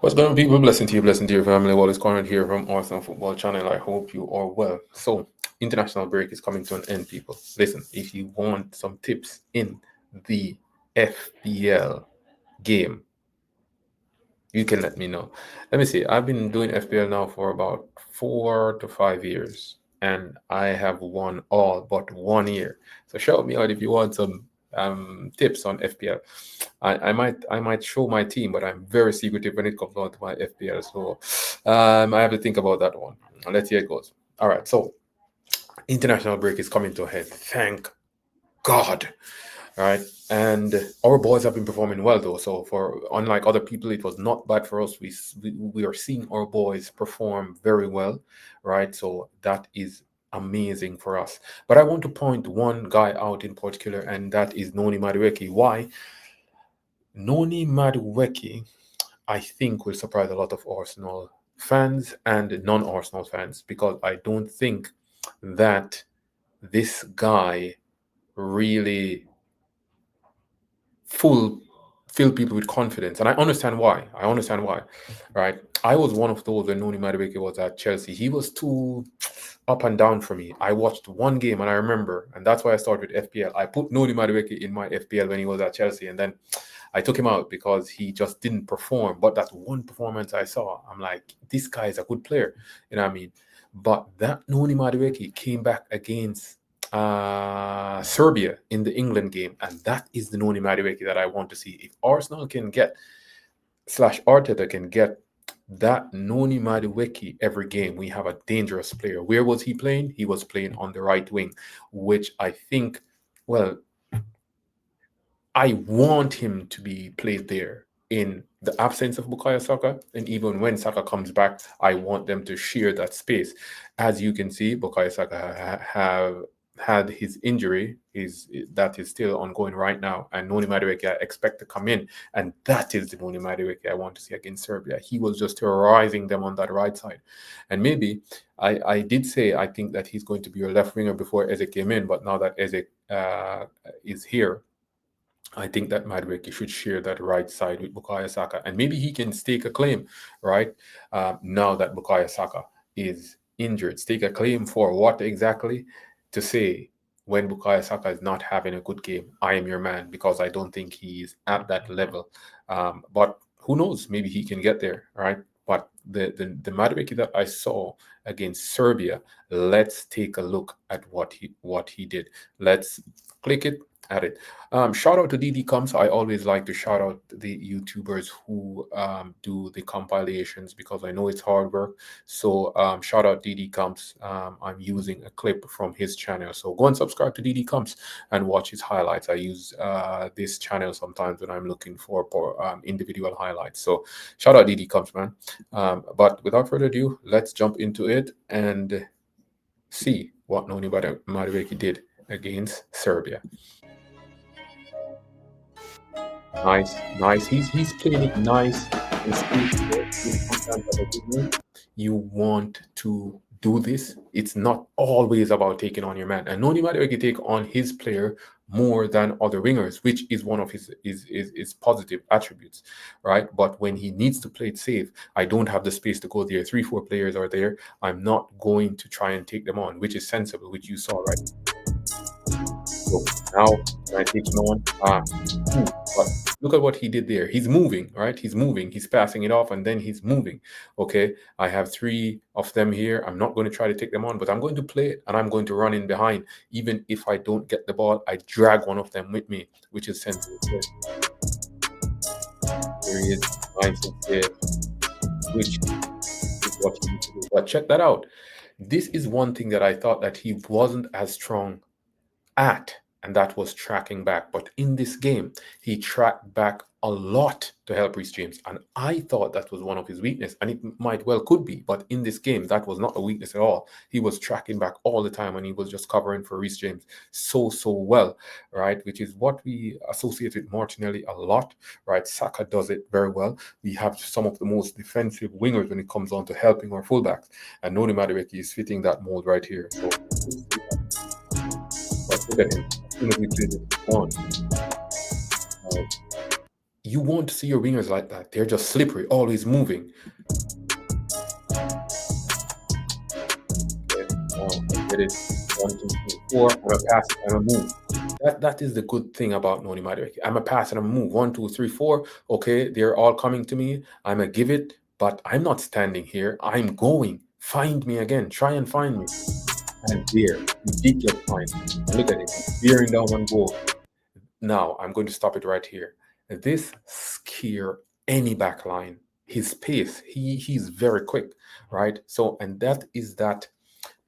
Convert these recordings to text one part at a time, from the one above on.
What's going on, people? Blessing to your family. Wallace Conrad here from Arsenal Football Channel. I hope you are well. So, international break is coming to an end, people. Listen, if you want some tips in the FPL game, you can let me know. Let me see. I've been doing FPL now for about 4 to 5 years, and I have won all but 1 year. So shout me out if you want some tips on FPL. I might show my team, but I'm very secretive when it comes down to my FPL. So I have to think about that one. Let's see how it goes. All right. So international break is coming to a head. Thank God. All right. And our boys have been performing well, though. So, for unlike other people, it was not bad for us. We are seeing our boys perform very well, right? So, that is amazing for us. But I want to point one guy out in particular, and that is Noni Madueke. Why? Noni Madueke, I think, will surprise a lot of Arsenal fans and non Arsenal fans because I don't think that this guy really full fill people with confidence. And I understand why. Right? I was one of those when Noni Madueke was at Chelsea. He was too up and down for me. I watched one game and I remember, and that's why I started with FPL. I put Noni Madueke in my FPL when he was at Chelsea, and then I took him out because he just didn't perform. But that one performance I saw, I'm like, this guy is a good player. You know what I mean? But that Noni Madueke came back against Serbia in the England game, and that is the Noni Madueke that I want to see. If Arsenal can get slash Arteta can get that Noni Madueke every game, we have a dangerous player. Where was he playing? He was playing on the right wing, which I think, well, I want him to be played there in the absence of Bukayo Saka, and even when Saka comes back, I want them to share that space. As you can see, Bukayo Saka have had his injury that is still ongoing right now, and Noni Madueke I expect to come in, and that is the Noni Madueke I want to see against Serbia. He was just terrorizing them on that right side, and maybe I did say I think that he's going to be your left winger before Eze came in, but now that Eze is here, I think that Madueke should share that right side with Bukayo Saka, and maybe he can stake a claim, right? Now that Bukayo Saka is injured, stake a claim for what exactly? To say when Bukayo Saka is not having a good game, I am your man, because I don't think he's at that level. But who knows? Maybe he can get there, right? But the Madueke that I saw against Serbia, let's take a look at what he did. Let's click it at it. Shout out to DD Comes. I always like to shout out the YouTubers who do the compilations because I know it's hard work. So shout out DD Comes. I'm using a clip from his channel. So go and subscribe to DD Comes and watch his highlights. I use this channel sometimes when I'm looking for individual highlights. So shout out DD Comes, man. But without further ado, let's jump into it and see what Noni Madueke did against Serbia. Nice. He's playing it nice and smooth. Sometimes as a winger, you want to do this. It's not always about taking on your man. And Noni Madueke take on his player more than other wingers, which is one of his positive attributes, right? But when he needs to play it safe, I don't have the space to go there. 3, 4 players are there. I'm not going to try and take them on, which is sensible, which you saw, right? So now when I take him on, but look at what he did there. He's moving, right? He's moving. He's passing it off, and then he's moving. Okay, I have 3 of them here. I'm not going to try to take them on, but I'm going to play it, and I'm going to run in behind. Even if I don't get the ball, I drag one of them with me, which is sensible. There he is, nice and safe, which is what you need to do. But check that out. This is one thing that I thought that he wasn't as strong at, and that was tracking back. But in this game, he tracked back a lot to help Reece James, and I thought that was one of his weakness, and it might well could be. But in this game, that was not a weakness at all. He was tracking back all the time, and he was just covering for Reece James so well, right? Which is what we associate with Martinelli a lot, right? Saka does it very well. We have some of the most defensive wingers when it comes on to helping our fullbacks, and Noni Madueke is fitting that mold right here. So. But look at him. As soon as he plays it on, You want to see your wingers like that. They're just slippery, always moving. Okay, now I get it. 1, 2, 3, 4. I'm a pass. I'm a move. That is the good thing about Noni Madueke. I'm a pass and a move. 1, 2, 3, 4. Okay, they're all coming to me. I'm a give it, but I'm not standing here. I'm going. Find me again. Try and find me. And there, he did get fine. And look at it. He's bearing down on goal. Now I'm going to stop it right here. This scare any back line. His pace. He's very quick, right? So and that is that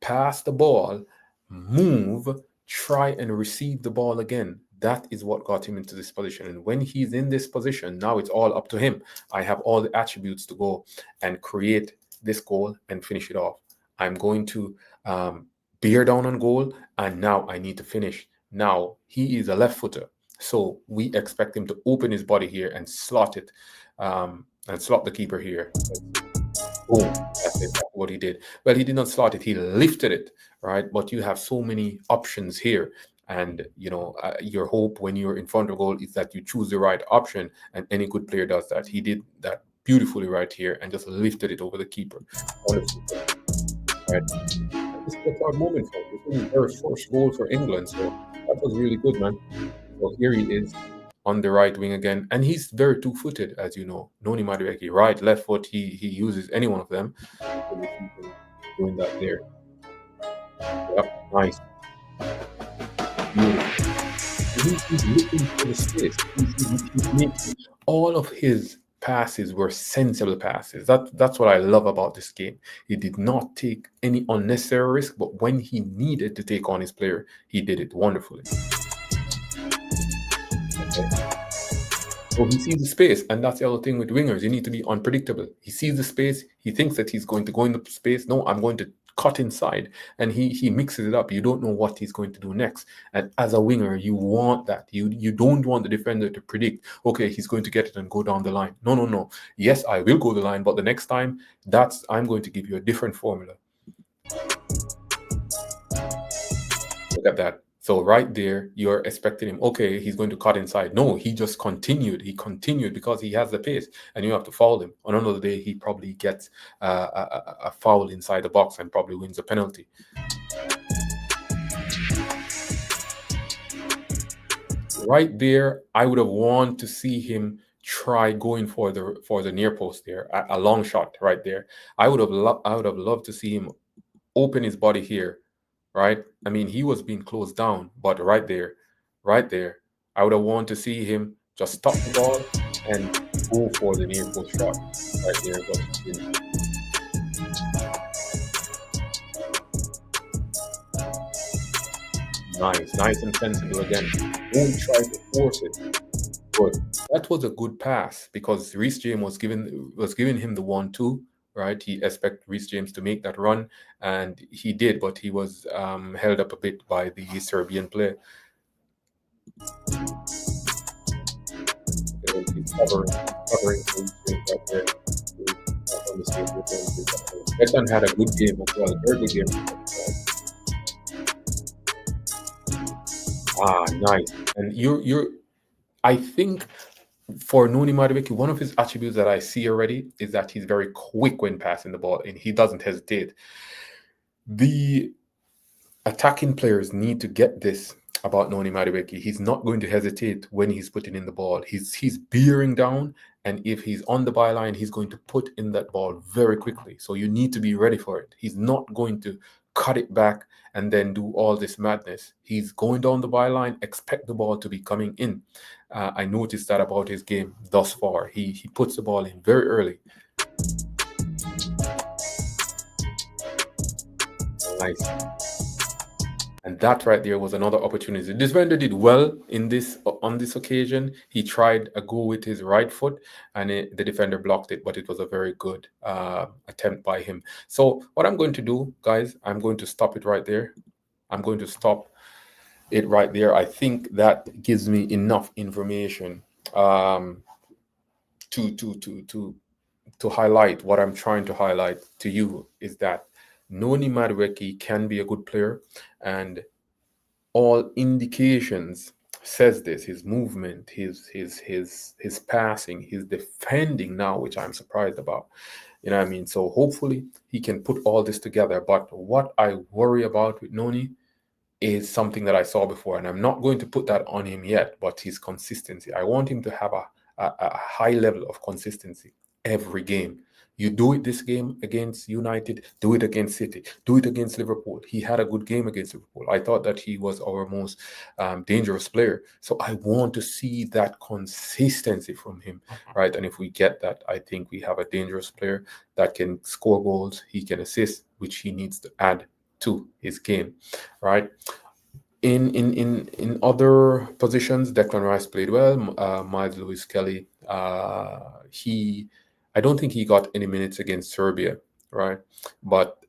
pass the ball, move, try and receive the ball again. That is what got him into this position. And when he's in this position, now it's all up to him. I have all the attributes to go and create this goal and finish it off. I'm going to bear down on goal, and now I need to finish. Now he is a left footer, so we expect him to open his body here and slot it, and slot the keeper here. Boom. That's it. That's what he did. Well, he did not slot it. He lifted it, right? But you have so many options here. And, your hope when you're in front of goal is that you choose the right option. And any good player does that. He did that beautifully right here and just lifted it over the keeper. Wonderful play, right? And this is a proud moment for him. This was his very first goal for England. So that was really good, man. So here he is on the right wing again, and he's very two-footed, as you know. Noni Madueke, right, left foot. He uses any one of them. So you see him doing that there. Yep, nice, beautiful. And he's looking for the space. He's making all of his passes were sensible passes. That's what I love about this game. He did not take any unnecessary risk, but when he needed to take on his player, he did it wonderfully. Okay. So he sees the space, and that's the other thing with wingers. You need to be unpredictable. He sees the space. He thinks that he's going to go in the space. No, I'm going to cut inside, and he mixes it up. You don't know what he's going to do next. And as a winger, you want that. You don't want the defender to predict. Okay, he's going to get it and go down the line. No, no, no. Yes, I will go the line, but the next time, I'm going to give you a different formula. Look at that. So right there, you're expecting him, okay, he's going to cut inside. No, he just continued. He continued because he has the pace, and you have to foul him. On another day, he probably gets a foul inside the box and probably wins a penalty. Right there, I would have wanted to see him try going for the near post there, a long shot right there. I would have loved to see him open his body here, right? I mean, he was being closed down, but right there, I would have wanted to see him just stop the ball and go for the near post shot right there. But he didn't. Nice and sensible again. Won't try to force it. Good. That was a good pass because Reece James was giving him the 1-2, right? He expect Reece James to make that run, and he did, but he was held up a bit by the Serbian player. And he's covering Reece James right there. Beckham had a good game as well, a very good game. Nice. And I think for Noni Madueke, one of his attributes that I see already is that he's very quick when passing the ball and he doesn't hesitate. The attacking players need to get this about Noni Madueke. He's not going to hesitate when he's putting in the ball. He's bearing down, and if he's on the byline, he's going to put in that ball very quickly. So you need to be ready for it. He's not going to cut it back and then do all this madness. He's going down the byline, expect the ball to be coming in. I noticed that about his game thus far. He puts the ball in very early. Nice. And that right there was another opportunity. The defender did well on this occasion. He tried a go with his right foot, and the defender blocked it, but it was a very good attempt by him. So what I'm going to do, guys, I'm going to stop it right there. I'm going to stop it right there. I think that gives me enough information to highlight what I'm trying to highlight to you is that Noni Madueke can be a good player, and all indications says this: his movement, his passing, his defending now, which I'm surprised about. You know what I mean? So hopefully he can put all this together. But what I worry about with Noni is something that I saw before, and I'm not going to put that on him yet, but his consistency. I want him to have a high level of consistency every game. You do it this game against United, do it against City, do it against Liverpool. He had a good game against Liverpool. I thought that he was our most dangerous player. So I want to see that consistency from him, right? And if we get that, I think we have a dangerous player that can score goals, he can assist, which he needs to add to his game, right? In other positions, Declan Rice played well. Miles Lewis Kelly, he, I don't think he got any minutes against Serbia, right? But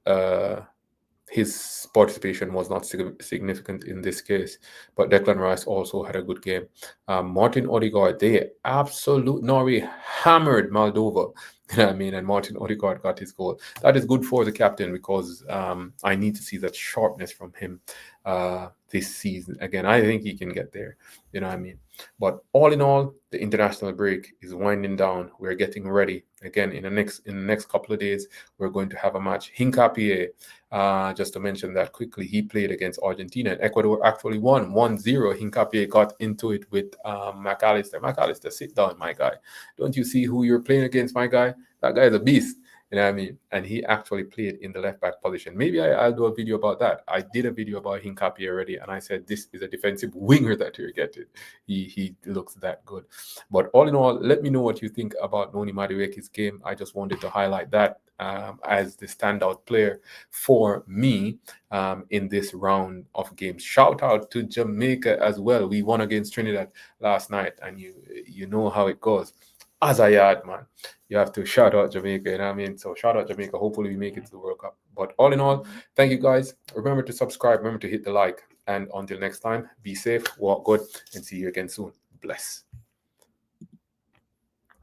his participation was not significant in this case. But Declan Rice also had a good game. Martin Odegaard, they absolute Norway hammered Moldova. You know what I mean? And Martin Odegaard got his goal. That is good for the captain because I need to see that sharpness from him this season. Again, I think he can get there. You know what I mean? But all in all, the international break is winding down. We're getting ready. Again, in the next couple of days, we're going to have a match. Hincapie, just to mention that quickly, he played against Argentina, and Ecuador actually won 1-0. Hincapie got into it with McAllister. McAllister, sit down, my guy. Don't you see who you're playing against, my guy? That guy is a beast. You know what I mean? And he actually played in the left back position. Maybe I'll do a video about that. I did a video about Hincapie already, and I said this is a defensive winger that you're getting. He looks that good. But all in all, let me know what you think about Noni Madueke's game. I just wanted to highlight that as the standout player for me in this round of games. Shout out to Jamaica as well. We won against Trinidad last night, and you know how it goes. As I add, man, you have to shout out Jamaica, you know what I mean? So shout out Jamaica. Hopefully we make it to the World Cup. But all in all, thank you guys. Remember to subscribe, remember to hit the like. And until next time, be safe, walk good, and see you again soon. Bless.